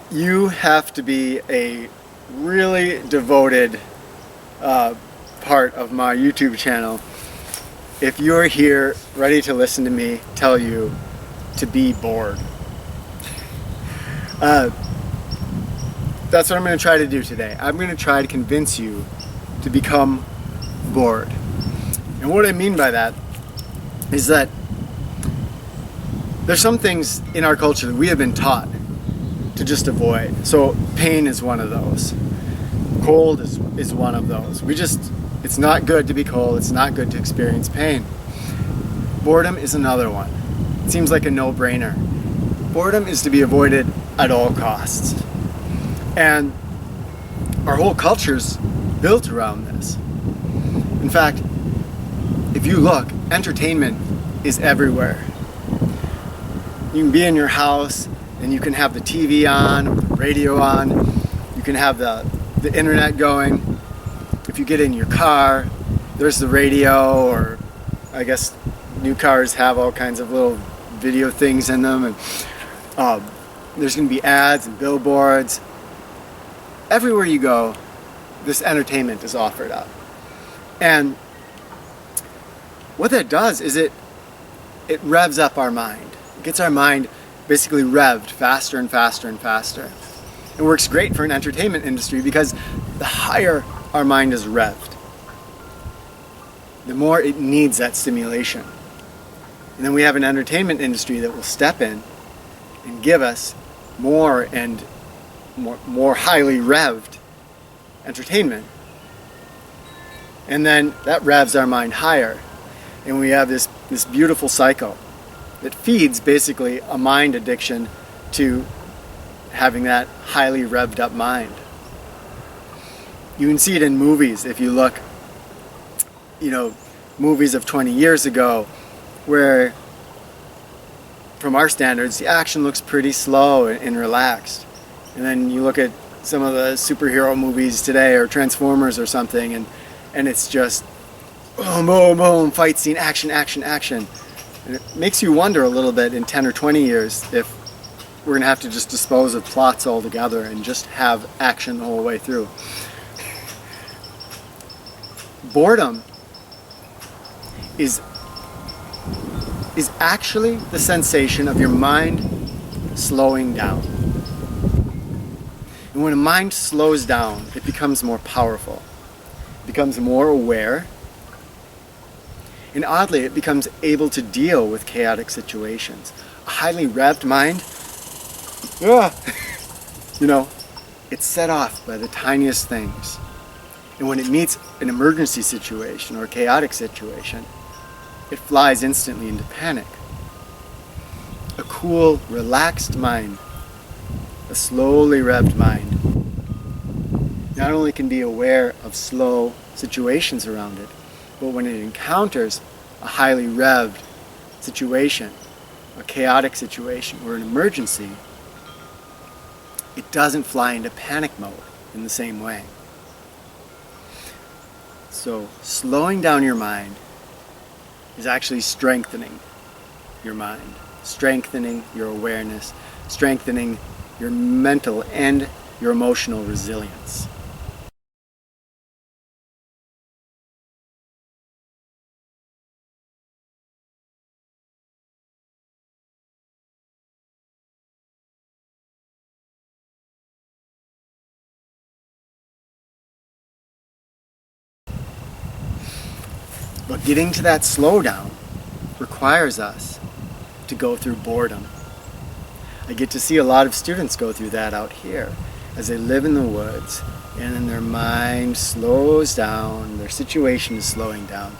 You have to be a really devoted part of my YouTube channel if you're here ready to listen to me tell you to be bored. That's what I'm going to try to do today. I'm going to try to convince you to become bored. And what I mean by that is that there's some things in our culture that we have been taught to just avoid. So pain is one of those. Cold is one of those. It's not good to be cold. It's not good to experience pain. Boredom is another one. It seems like a no-brainer. Boredom is to be avoided at all costs. And our whole culture's built around this. In fact, if you look, entertainment is everywhere. You can be in your house and you can have the TV on, or the radio on. You can have the internet going. If you get in your car, there's the radio, or I guess new cars have all kinds of little video things in them, and there's going to be ads and billboards. Everywhere you go, this entertainment is offered up. And what that does is it revs up our mind. It gets our mind basically revved faster and faster and faster. It works great for an entertainment industry because the higher our mind is revved, the more it needs that stimulation. And then we have an entertainment industry that will step in and give us more and more highly revved entertainment. And then that revs our mind higher. And we have this beautiful cycle that feeds basically a mind addiction to having that highly revved up mind. You can see it in movies. If you look, movies of 20 years ago, where from our standards, the action looks pretty slow and relaxed. And then you look at some of the superhero movies today, or Transformers or something, and it's just boom, boom, boom, fight scene, action, action, action. And it makes you wonder a little bit in 10 or 20 years if we're going to have to just dispose of plots altogether and just have action the whole way through. Boredom is actually the sensation of your mind slowing down. And when a mind slows down, it becomes more powerful. It becomes more aware. And oddly, it becomes able to deal with chaotic situations. A highly revved mind, it's set off by the tiniest things. And when it meets an emergency situation or a chaotic situation, it flies instantly into panic. A cool, relaxed mind, a slowly revved mind, not only can be aware of slow situations around it, but when it encounters a highly revved situation, a chaotic situation, or an emergency, it doesn't fly into panic mode in the same way. So slowing down your mind is actually strengthening your mind, strengthening your awareness, strengthening your mental and your emotional resilience. But getting to that slowdown requires us to go through boredom. I get to see a lot of students go through that out here as they live in the woods, and then their mind slows down, their situation is slowing down,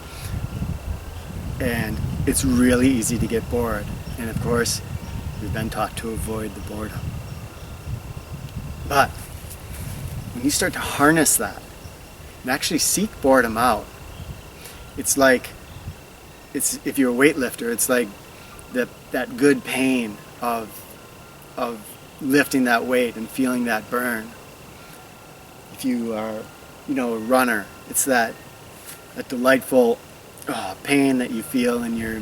and it's really easy to get bored. And of course, we've been taught to avoid the boredom. But when you start to harness that and actually seek boredom out, it's if you're a weightlifter, it's like that good pain of lifting that weight and feeling that burn. If you are, a runner, it's that delightful pain that you feel in your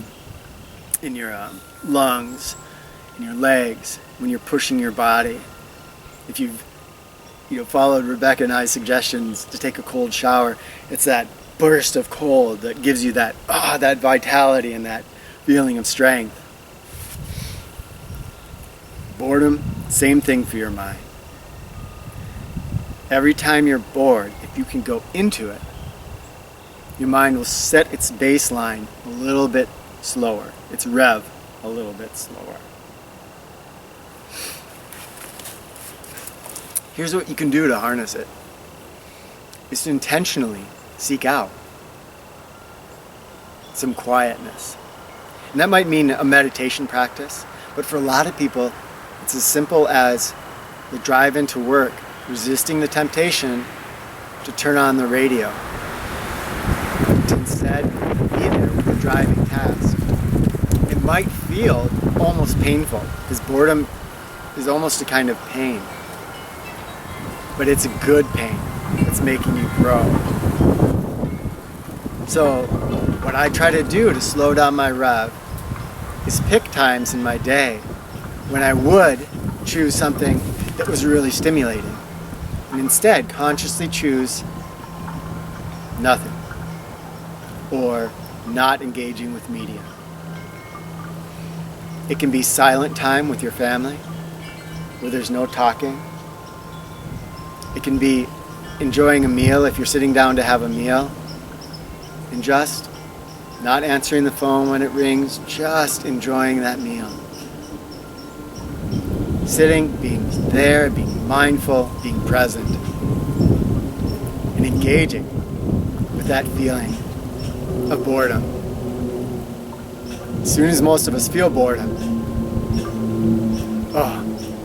lungs, in your legs when you're pushing your body. If you've followed Rebecca and I's suggestions to take a cold shower, it's that burst of cold that gives you that vitality and that feeling of strength. Boredom, same thing for your mind. Every time you're bored, if you can go into it, your mind will set its baseline a little bit slower. Its rev a little bit slower. Here's what you can do to harness it. Is to intentionally seek out some quietness. And that might mean a meditation practice, but for a lot of people, it's as simple as the drive into work, resisting the temptation to turn on the radio. To instead be there with the driving task. It might feel almost painful, because boredom is almost a kind of pain. But it's a good pain. It's making you grow. So what I try to do to slow down my rev is pick times in my day when I would choose something that was really stimulating, and instead consciously choose nothing or not engaging with media. It can be silent time with your family where there's no talking. It can be enjoying a meal if you're sitting down to have a meal and just not answering the phone when it rings, just enjoying that meal. Sitting, being there, being mindful, being present, and engaging with that feeling of boredom. As soon as most of us feel boredom,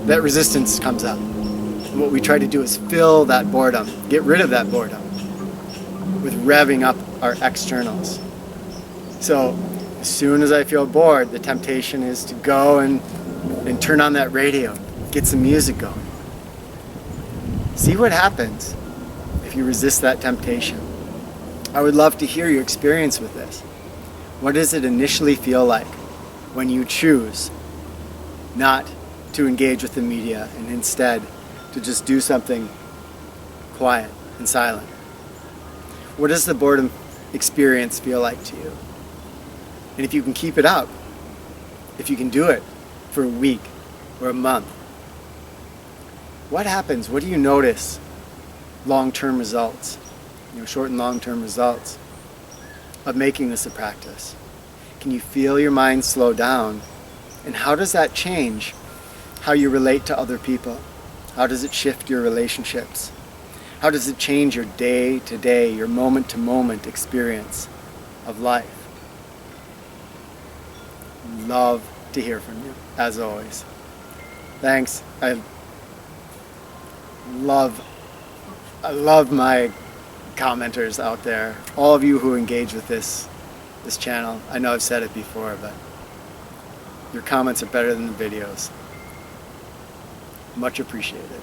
that resistance comes up. And what we try to do is fill that boredom, get rid of that boredom with revving up our externals. So as soon as I feel bored, the temptation is to go and turn on that radio, get some music going. See what happens if you resist that temptation. I would love to hear your experience with this. What does it initially feel like when you choose not to engage with the media and instead to just do something quiet and silent? What does the boredom experience feel like to you? And if you can keep it up, if you can do it for a week or a month, what happens? What do you notice? Long-term results, short and long-term results of making this a practice. Can you feel your mind slow down? And how does that change how you relate to other people? How does it shift your relationships? How does it change your day-to-day, your moment-to-moment experience of life? Love to hear from you, as always. Thanks. I love my commenters out there. All of you who engage with this channel. I know I've said it before, but your comments are better than the videos. Much appreciated.